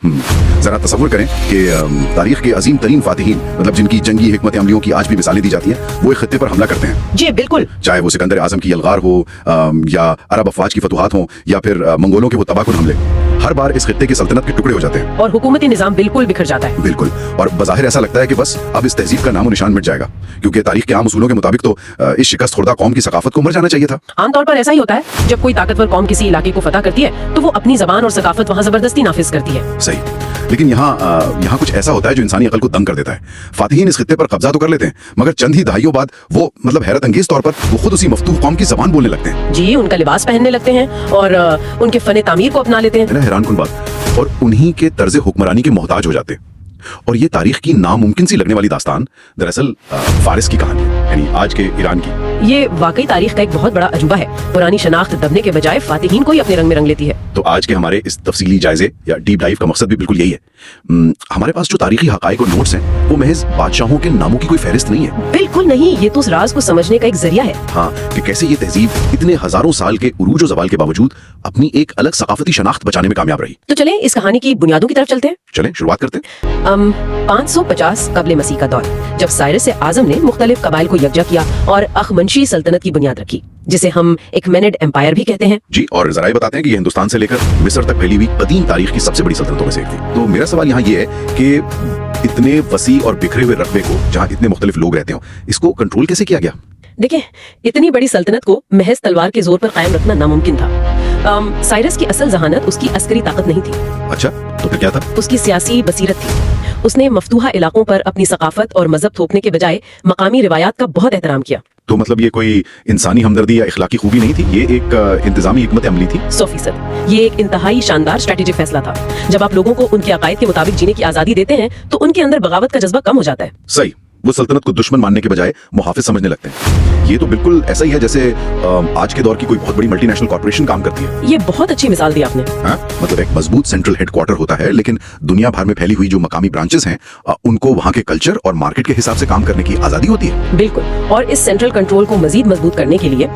जरा तसव्वुर करें कि तारीख के अजीम तरीन फातिहीन, मतलब जिनकी जंगी हिकमत अमलियों की आज भी मिसालें दी जाती हैं, वो एक खत्ते पर हमला करते हैं। जी बिल्कुल। चाहे वो सिकंदर आजम की यलगार हो या अरब अफवाज की फतुहात हो या फिर मंगोलों के वो तबाहकुन हमले, हर बार इस खत्ते की सल्तनत के टुकड़े हो जाते हैं और हुकूमती निजाम बिल्कुल बिखर जाता है। बिल्कुल। और बज़ाहिर ऐसा लगता है कि बस अब इस तहजीब का नामो निशान मिट जाएगा, क्योंकि तारीख के आम उसूलों के मुताबिक तो इस शिकस्त खुर्दा कौम की सकाफत को मर जाना चाहिए था। आमतौर पर ऐसा ही होता है, जब कोई ताकतवर कौम किसी इलाके को फतह करती है तो वो अपनी जबान और सकाफत वहाँ जबरदस्ती नाफिज करती है। सही, लेकिन यहाँ कुछ ऐसा होता है जो इंसानी अकल को दंग कर देता है। फातिहीन इस खत्ते पर कब्जा तो कर लेते हैं, मगर चंद ही दहाइयों बाद वो मतलब हैरत अंगेज तौर पर वो खुद उसी मफ्तूह कौम की जबान बोलने लगते हैं। जी, उनका लिबास पहनने लगते हैं और उनके फन तामीर को अपना लेते हैं। हैरान कुन बात। और उन्हीं के तर्ज हुक्मरानी के मोहताज हो जाते हैं। और ये तारीख की नामुमकिन सी लगने वाली दास्तान दरअसल फारिस की कहानी है, यानी आज के ईरान की। ये वाकई तारीख का एक बहुत बड़ा अजूबा है। पुरानी शनाख्त दबने के बजाय फातिहीन को ही अपने रंग में रंग लेती है। तो आज के हमारे इस तफसीली जायजे या डीप डाइव का मकसद भी बिल्कुल यही है। हमारे पास जो तारीखी हकाइक और नोट्स हैं, वो महज बादशाहों के नामों की कोई फहरिस्त नहीं है। बिल्कुल नहीं, ये तो उस राज को समझने का एक जरिया है। हाँ, कि कैसे ये तहजीब इतने हजारों साल के उरूज और ज़वाल के बावजूद अपनी एक अलग सकाफती शनाख्त बचाने में कामयाब रही। तो चलें इस कहानी की बुनियादों की तरफ चलते हैं। चलें शुरुआत करते हैं। 550 कबल मसीह का दौर, जब साइरस आजम ने मुख्तलिफ कबाइल को यकजा किया और अखमनशी सल्तनत की बुनियाद रखी, जिसे हम एकमेनिड एम्पायर भी कहते हैं। जी, और जरा बताते हैं कि ये हिंदुस्तान से लेकर मिस्र तक फैली हुई कदीम तारीख की सबसे बड़ी सल्तनतों में से एक थी। तो मेरा सवाल यहाँ ये है कि इतने वसी और बिखरे हुए रकबे को, जहाँ इतने मुख्तलिफ लोग रहते हो, इसको कंट्रोल कैसे किया गया? देखिए, इतनी बड़ी सल्तनत को महज तलवार के जोर पर कायम रखना नामुमकिन था। साइरस की असल जहानत उसकी अस्करी ताकत नहीं थी। अच्छा, तो फिर क्या था? उसकी सियासी बसीरत थी। उसने मफ्तूहा इलाकों पर अपनी सकाफत और मजहब थोपने के बजाय मकामी रिवायात का बहुत एहतराम किया। तो मतलब ये कोई इंसानी हमदर्दी या इखलाकी खूबी नहीं थी, ये एक इंतजामी हिकमत अमली थी। 100%। ये एक इंतहाई शानदार स्ट्रेटेजिक फैसला था। जब आप लोगों को उनके अकायद के मुताबिक जीने की आजादी देते हैं तो उनके अंदर बगावत का जज्बा कम हो जाता है। सही, वो सल्तनत को दुश्मन मानने के बजाय मुहाफिज समझने लगते हैं। ये तो बिल्कुल ऐसा ही है जैसे आज के दौर की कोई बहुत बड़ी मल्टीनेशनल कॉर्पोरेशन काम करती है। ये बहुत अच्छी मिसाल दी आपने। हाँ, मतलब एक मजबूत सेंट्रल हेडक्वार्टर होता है, लेकिन दुनिया भर में फैली हुई जो मकामी ब्रांचेस हैं, उनको वहाँ के कल्चर और मार्केट के हिसाब से काम करने की आजादी होती है। बिल्कुल। और इस सेंट्रल कंट्रोल को मजीद मजबूत करने के लिए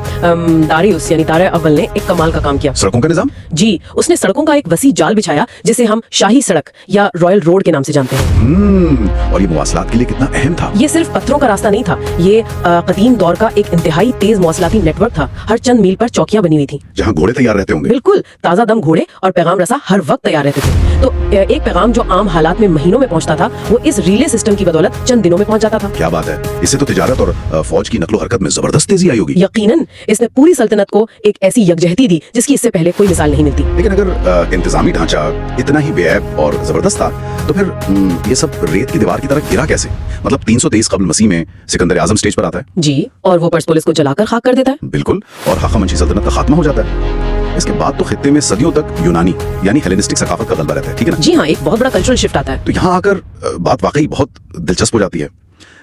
दारियुस यानी दारा अव्वल ने एक कमाल का काम किया। सड़कों का निजाम? जी, उसने सड़कों का एक वसी जाल बिछाया, जिसे हम शाही सड़क या रॉयल रोड के नाम से जानते हैं। और ये मुवासलात के लिए कितना अहम था। ये सिर्फ पत्थरों का रास्ता नहीं था, ये कदीम दौर का एक इंतहाई तेज मौसलाती नेटवर्क था। हर चंद मील पर चौकियां बनी हुई थी, जहाँ घोड़े तैयार रहते होंगे। बिल्कुल, ताजा दम घोड़े और पैगाम रसा हर वक्त तैयार रहते थे। तो एक पैगाम जो आम हालात में महीनों में पहुंचता था, वो इस रिले सिस्टम की बदौलत चंद दिनों में पहुंच जाता था। क्या बात है! इससे तो तिजारत और फौज की नकलो हरकत में जबरदस्त तेजी आई होगी। यकीनन, इसने पूरी सल्तनत को एक ऐसी यकजहती दी जिसकी इससे पहले कोई मिसाल नहीं मिलती। लेकिन अगर इंतजामी ढांचा इतना ही बेऐब और जबरदस्त था, तो फिर ये सब रेत की दीवार की तरह गिरा कैसे? मतलब 323 कबल मसीह में सिकंदर आजम स्टेज पर आता है। जी, और वो पर्सपोलिस को जलाकर खाक कर देता है। बिल्कुल, और हाखामंशी सल्तनत का खात्मा हो जाता है। इसके बाद तो खित्ते में सदियों तक यूनानी यानी हेलेनिस्टिक सकाफत का गलबा रहता है, ठीक है ना? जी हाँ, एक बहुत बड़ा कल्चरल शिफ्ट आता है। तो यहाँ आकर बात वाकई बहुत दिलचस्प हो जाती है।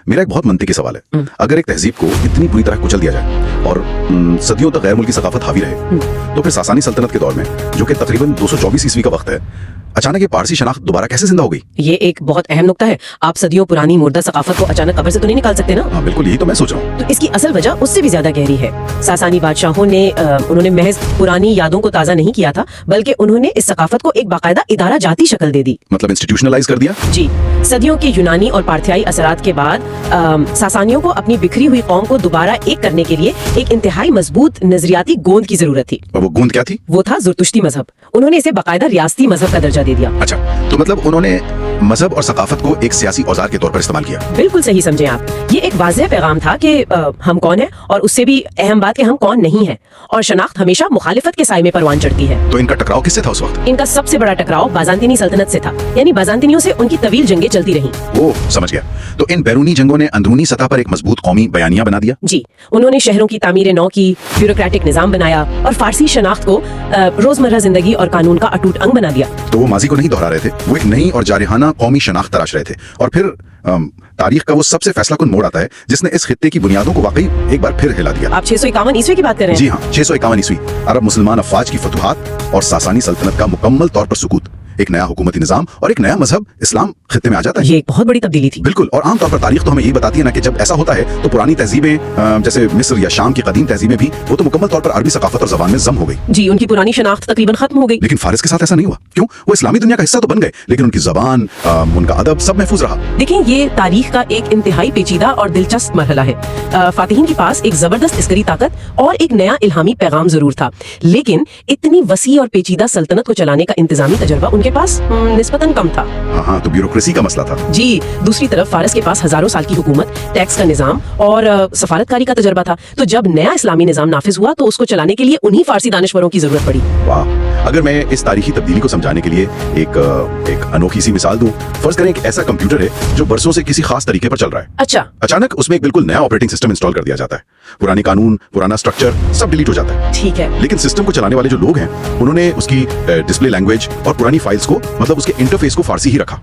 मेरा एक बहुत मनतिकी सवाल है, अगर एक तहजीब को इतनी बुरी तरह कुचल दिया जाए और सदियों तक गैर मुल्की सकाफत हावी रहे, तो फिर सासानी सल्तनत के दौर में, जो कि तकरीबन 224 ईस्वी का वक्त है, अचानक ये पारसी शनाख्त दोबारा कैसे जिंदा हो गई? ये एक बहुत अहम नुक्ता है। आप सदियों पुरानी मुर्दा सकाफत को अचानक कब्र से तो नहीं निकाल सकते ना। हाँ बिल्कुल, यही तो मैं सोच रहा हूँ। तो इसकी असल वजह उससे भी ज्यादा गहरी है। सासानी बादशाहों ने उन्होंने महज पुरानी यादों को ताजा नहीं किया था, बल्कि उन्होंने इस सकाफत को एक बाकायदा इदारा जाती शक्ल दे दी। मतलब इंस्टीट्यूशनलाइज कर दिया। जी, सदियों के यूनानी और पार्थियाई असरात के बाद सासानियों को अपनी बिखरी हुई कौम को दोबारा एक करने के लिए एक इंतहाई मजबूत नजरियाती गोंद की जरूरत थी। और वो गोंद क्या थी? वो था ज़ुरतुश्ती मजहब। उन्होंने इसे बाकायदा रियासती मजहब का दर्जा दे दिया। अच्छा, तो मतलब उन्होंने मजहब और सकाफत को एक सियासी औजार के तौर पर इस्तेमाल किया। बिल्कुल सही समझे आप। ये एक वाज़ेह पैगाम था कि हम कौन है, और उससे भी अहम बात कि हम कौन नहीं है। और शनाख्त हमेशा मुखालिफत के साए में परवान चढ़ती है। तो इनका टकराव किससे था उस वक्त? इनका सबसे बड़ा टकराव बाज़ांतीनी सल्तनत से था, यानी बाज़ांतीनियों से उनकी तवील जंगें चलती रहीं। ओह, समझ गया। तो इन बैरूनी जंगों ने अंदरूनी सतह पर एक मजबूत कौमी बयानिया बना दिया। जी, उन्होंने शहरों की तामीर नौ की, ब्यूरोक्रेटिक निजाम बनाया और फारसी शनाख्त को रोजमर्रा जिंदगी और कानून का अटूट अंग बना दिया। तो वो माजी को नहीं दोहरा रहे थे, वो एक नई और जारिहाना कौमी शनाख्त तराश रहे थे। और फिर तारीख का वो सबसे फैसलाकुन मोड़ आता है जिसने इस खित्ते की बुनियादों को वाकई एक बार फिर हिला दिया। आप 651 ईस्वी की बात कर रहे हैं? जी हाँ, 651 ईस्वी, अरब मुसलमान अफवाज की फतुहात और सासानी सल्तनत का मुकम्मल तौर पर सुकूत। एक नया हुकूमती निजाम और एक नया मजहब इस्लाम खित्ते में आ जाता है। ये एक बहुत बड़ी तब्दीली थी। बिल्कुल, और आमतौर पर तारीख तो हमें यही बताती है ना कि जब ऐसा होता है तो पुरानी तहजीबें जैसे मिस्र या शाम की कदीम तहजीबें भी वो तो मुकम्मल तौर पर अरबी सकाफत और जबान में जम हो गई। जी, उनकी पुरानी शनाख्त तकरीबन खत्म हो गई। लेकिन फारिस के साथ ऐसा नहीं हुआ। क्यों? वो इस्लामी दुनिया का हिस्सा तो बन गए, लेकिन उनकी जबान, उनका अदब सब महफूज रहा। देखिए, ये तारीख का एक इंतहाई पेचीदा और दिलचस्प मरहला है। फातिहीन के पास एक जबरदस्त अस्करी ताकत और एक नया इल्हामी पैगाम जरूर था, लेकिन इतनी वसी और पेचीदा सल्तनत को चलाने का इंतजामी तजर्बा उनके पास निस्बतन कम था। हाँ, तो ब्यूरोक्रेसी का मसला था। जी, दूसरी तरफ फारिस के पास हजारों साल की हुकूमत, टैक्स का निजाम और सफारतकारी का तजर्बा था। तो जब नया इस्लामी निजाम नाफिज हुआ तो उसको चलाने के लिए उन्हीं फारसी दानिशवरों की जरूरत पड़ी। वाह, अगर मैं इस तारीखी तब्दीली को समझाने के लिए एक अनोखी सी मिसाल दूं, फर्ज करें एक ऐसा कंप्यूटर है जो बरसों से किसी खास तरीके पर चल रहा है। अच्छा। अचानक उसमें एक बिल्कुल नया ऑपरेटिंग सिस्टम इंस्टॉल कर दिया जाता है। पुरानी कानून, पुराना स्ट्रक्चर सब डिलीट हो जाता है। ठीक है। लेकिन सिस्टम को चलाने वाले जो लोग हैं उन्होंने उसकी डिस्प्ले लैंग्वेज और पुरानी फाइल्स को, मतलब उसके इंटरफेस को फारसी ही रखा।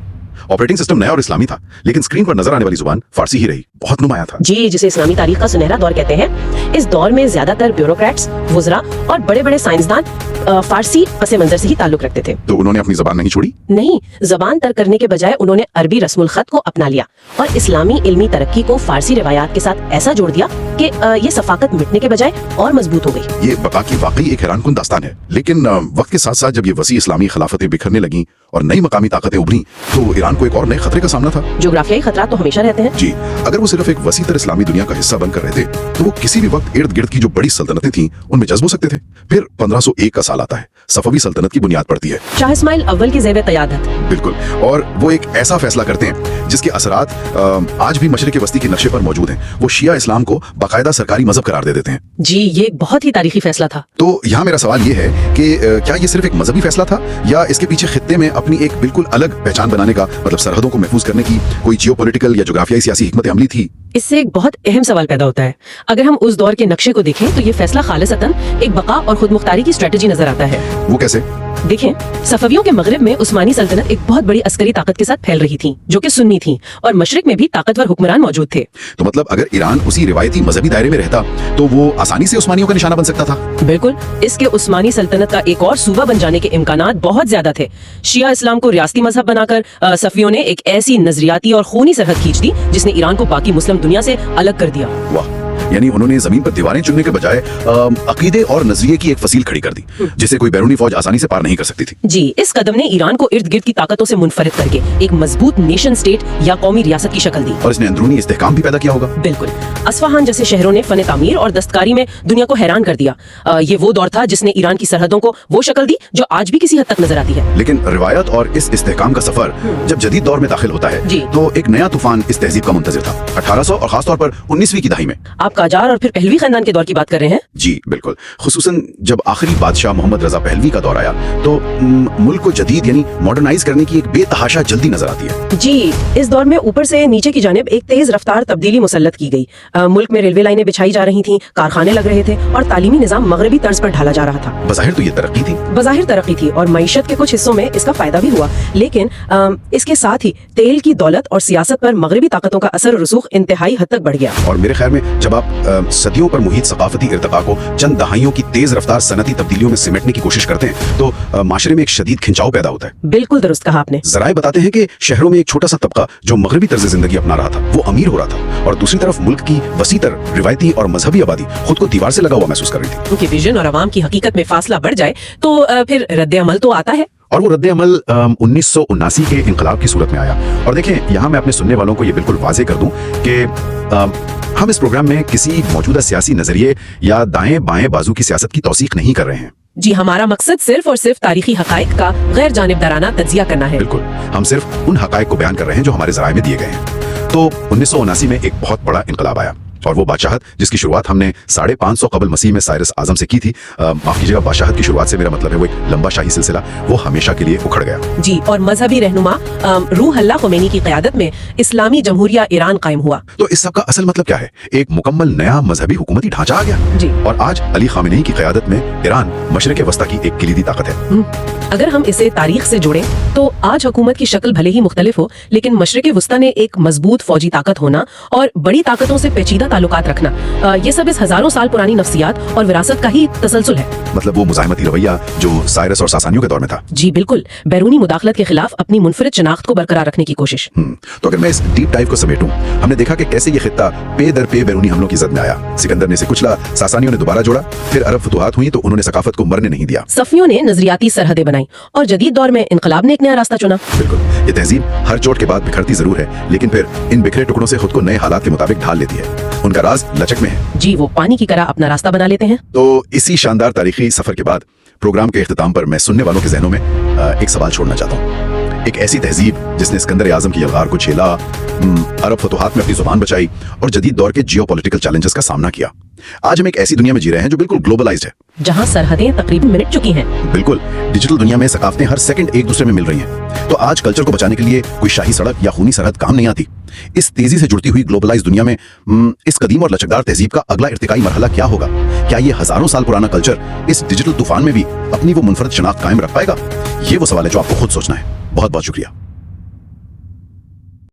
ऑपरेटिंग सिस्टम नया और इस्लामी था, लेकिन स्क्रीन पर नजर आने वाली जुबान फारसी ही रही। बहुत नुमाया था। जी, जिसे इस्लामी तारीख का सुनहरा दौर कहते हैं। इस दौर में ज्यादातर ब्यूरोक्रेट्स, वुज़रा और बड़े बड़े साइंसदान फारसी पस मंजर से ही ताल्लुक रखते थे। तो उन्होंने अपनी जबान नहीं छोड़ी? नहीं, जबान तर्क करने के बजाय उन्होंने अरबी रस्मुल खत को अपना लिया और इस्लामी इल्मी तरक्की को फारसी रिवायात के साथ ऐसा जोड़ दिया कि ये सफाकत मिटने के बजाय और मजबूत हो गई। ये बका की वाकई एक हैरानकुन दास्तान है। लेकिन वक्त के साथ साथ जब ये वसी इस्लामी खिलाफतें बिखरने लगी और नई मकामी ताकतें उभरी तो ईरान को एक और नए खतरे का सामना था। जोग्राफियाई खतरा तो हमेशा रहते हैं। जी, अगर वो सिर्फ एक वसीतर इस्लामी दुनिया का हिस्सा बनकर रहते तो वो किसी भी वक्त इर्द गिर्द की जो बड़ी सल्तनतें थीं उनमें जज्ब हो सकते थे। फिर 1501 का साल आता है, सफवी सल्तनत की बुनियाद पड़ती है। शाह इस्माइल अव्वल की ज़ेब क़यादत। बिल्कुल, और वो एक ऐसा फैसला करते हैं जिसके असरात आज भी मशरिक़ वस्ती के नक्शे पर मौजूद हैं। वो शिया इस्लाम को बाकायदा सरकारी मजहब करार दे देते हैं। जी, ये एक बहुत ही तारीखी फैसला था। तो यहाँ मेरा सवाल ये है कि क्या ये सिर्फ एक मजहबी फैसला था या इसके पीछे खित्ते में अपनी एक बिल्कुल अलग पहचान बनाने का, मतलब सरहदों को महफूज करने की कोई जियोपॉलिटिकल या जोग्राफियाई सियासी हिकमत अमली थी? इससे एक बहुत अहम सवाल पैदा होता है। अगर हम उस दौर के नक्शे को देखें तो ये फैसला खालिसतन एक बका और खुद मुख्तारी की स्ट्रेटजी नजर आता है। वो कैसे? देखें, सफवियों के मगरिब में उस्मानी सल्तनत एक बहुत बड़ी अस्करी ताकत के साथ फैल रही थी, जो कि सुन्नी थी, और मशरिक में भी ताकतवर हुक्मरान मौजूद थे। तो मतलब अगर ईरान उसी रिवायती मजहबी दायरे में रहता तो वो आसानी से उस्मानियों का निशाना बन सकता था। बिल्कुल, इसके उस्मानी सल्तनत का एक और सूबा बन जाने के इम्कानात बहुत ज्यादा थे। शिया इस्लाम को रियासती मजहब बनाकर सफियों ने एक ऐसी नजरियाती और खूनी सरहद खींच दी जिसने ईरान को बाकी मुस्लिम दुनिया से अलग कर दिया। वाह, यानी उन्होंने जमीन पर दीवारें चुनने के बजाय अकीदे और नजरिए की एक फसील खड़ी कर दी जिसे कोई बैरूनी फौज आसानी से पार नहीं कर सकती थी। जी, इस कदम ने ईरान को इर्द गिर्द की ताकतों से मुनफरिद करके एक मजबूत नेशन स्टेट या कौमी रियासत की शक्ल दी। और इसने अंदरूनी इस्तेहकाम भी पैदा किया होगा। बिल्कुल, अस्फहान जैसे शहरों ने फन तामीर और दस्तकारी में दुनिया को हैरान कर दिया। ये वो दौर था जिसने ईरान की सरहदों को वो शक्ल दी जो आज भी किसी हद तक नजर आती है। लेकिन रिवायत और इस इस्तेहकाम का सफर जब जदीद दौर में दाखिल होता है जी। तो एक नया तूफान इस तहजीब का मुंतजिर था। 1800 और खासतौर पर 19वीं की दहाई में। आप काजार और फिर पहलवी खानदान के दौर की बात कर रहे हैं? जी बिल्कुल, खुसूसन जब आखिरी बादशाह मोहम्मद रजा पहलवी का दौर आया तो मुल्क को जदीद यानी मॉडर्नाइज करने की एक बेतहाशा जल्दी नजर आती है। जी, इस दौर में ऊपर से नीचे की जानिब एक तेज रफ्तार तब्दीली मुसल्लत की गई। मुल्क में रेलवे लाइनें बिछाई जा रही थीं, कारखाने लग रहे थे और तालीमी निजाम मगरबी तर्ज पर ढाला जा रहा था। बज़ाहिर तो ये तरक्की थी। बज़ाहिर तरक्की थी और मईशत के कुछ हिस्सों में इसका फायदा भी हुआ, लेकिन इसके साथ ही तेल की दौलत और सियासत पर मगरबी ताकतों का असर रसूख इंतहाई हद तक बढ़ गया। और मेरे ख्याल में जब आप सदियों पर मुहित सकाफती इर्तिका को चंद दहाइयों की तेज रफ्तार सनती तब्दीलियों में सिमटने की कोशिश करते हैं तो माशरे में एक शदीद खिंचाव पैदा होता है। बिल्कुल दुरुस्त कहा आपने। जराए बताते हैं कि शहरों में एक छोटा सा तबका जो मगरबी तर्ज जिंदगी अपना रहा था वो अमीर हो रहा था, और दूसरी तरफ मुल्क की वसीतर रिवायती और मजहबी आबादी खुद को दीवार से लगा हुआ महसूस कर रही थी। उनके विजन और अवाम की हकीकत में फासला बढ़ जाए तो फिर रद्द अमल तो आता है। और वो रद्द अमल 1979 के इनकलाब की सूरत में आया। और देखें, यहाँ मैं अपने सुनने वालों को ये बिल्कुल वाजे कर दूं कि हम इस प्रोग्राम में किसी मौजूदा सियासी नजरिए या दाएं बाएं बाजू की सियासत की तौसीक नहीं कर रहे हैं। जी, हमारा मकसद सिर्फ और सिर्फ तारीखी हकाइक का गैर जानिबदाराना तज्जिया करना है। बिल्कुल, हम सिर्फ उन हकाइक को बयान कर रहे हैं जो हमारे ज़राए में दिए गए हैं। तो 1979 में एक बहुत बड़ा इनकलाब आया और वो बादशाहत जिसकी शुरुआत हमने 550 कबल मसीह में साइरस आजम से की थी, माफ कीजिएगा, बादशाहत की शुरुआत से मेरा मतलब है वो एक लंबा शाही सिलसिला, वो हमेशा के लिए उखड़ गया। जी, और मजहबी रहनुमा रूह अल्लाह खुमैनी की क़यादत में इस्लामी जमहूरिया ईरान कायम हुआ। तो इस सब का असल मतलब क्या है? एक मुकम्मल नया मजहबी हुकूमती ढांचा आ गया। जी। और आज अली खामेनी की क़यादत में ईरान मशरिक़ वस्ता की एक किलीदी ताकत है। अगर हम इसे तारीख से जोड़ें तो आज हुकूमत की शक्ल भले ही मुख्तलिफ हो, लेकिन मशरिक़ वस्ता ने एक मजबूत फौजी ताकत होना और बड़ी ताकतों से पेचीदा ताल्लुकात रखना, ये सब इस हजारों साल पुरानी नफ्सियात और विरासत का ही तसलसल है। मतलब वो मुजाहिमती रवैया जो साइरस और सासानियों के दौर में था। जी बिल्कुल, बैरूनी मुदाखलत के खिलाफ अपनी मुनफरिद शनाख्त को बरकरार रखने की कोशिश। तो अगर मैं इस डीप डाइव को समेटूं, हमने देखा कि कैसे ये खित्ता पे दर पे बैरूनी हमलों की जद में आया। सिकंदर ने इसे कुचला, सासानियों ने दोबारा जोड़ा, फिर अरब फतुहात हुई तो उन्होंने सकाफत को मरने नहीं दिया। सफियों ने नजरियाती सरहदें बनाई और जदीद दौर में इनकलाब ने एक नया रास्ता चुना। बिल्कुल, ये तहजीब हर चोट के बाद बिखरती जरूर है, लेकिन फिर इन बिखरे टुकड़ों से खुद को नए हालात के मुताबिक ढाल लेती है। उनका राज लचक में है। जी, वो पानी की तरह अपना रास्ता बना लेते हैं। तो इसी शानदार तारीखी सफर के बाद प्रोग्राम के इख्तिताम पर मैं सुनने वालों के जहनों में एक सवाल छोड़ना चाहता हूँ। एक ऐसी तहजीब जिसने सिकंदर आजम की यलगार को झेला, अरब फतुहात में अपनी जुबान बचाई और जदीद दौर के जियोपॉलिटिकल चैलेंजेस का सामना किया। आज हम एक ऐसी दुनिया में जी रहे हैं जो बिल्कुल ग्लोबलाइज्ड है, जहां सरहदें तकरीबन मिट चुकी हैं। बिल्कुल, डिजिटल दुनिया में सकाफतें हर सेकंड एक दूसरे में मिल रही हैं। तो आज कल्चर को बचाने के लिए कोई शाही सड़क या खूनी सरहद काम नहीं आती। इस तेजी से जुड़ती हुई ग्लोबलाइज्ड दुनिया में इस कदीम और लचकदार तहजीब का अगला इर्तिकाई मरहला क्या होगा? क्या ये हजारों साल पुराना कल्चर इस डिजिटल तूफान में भी अपनी वो मुनफरद शनाख्त कायम रख पाएगा? ये वो सवाल है जो आपको खुद सोचना है। बहुत बहुत शुक्रिया।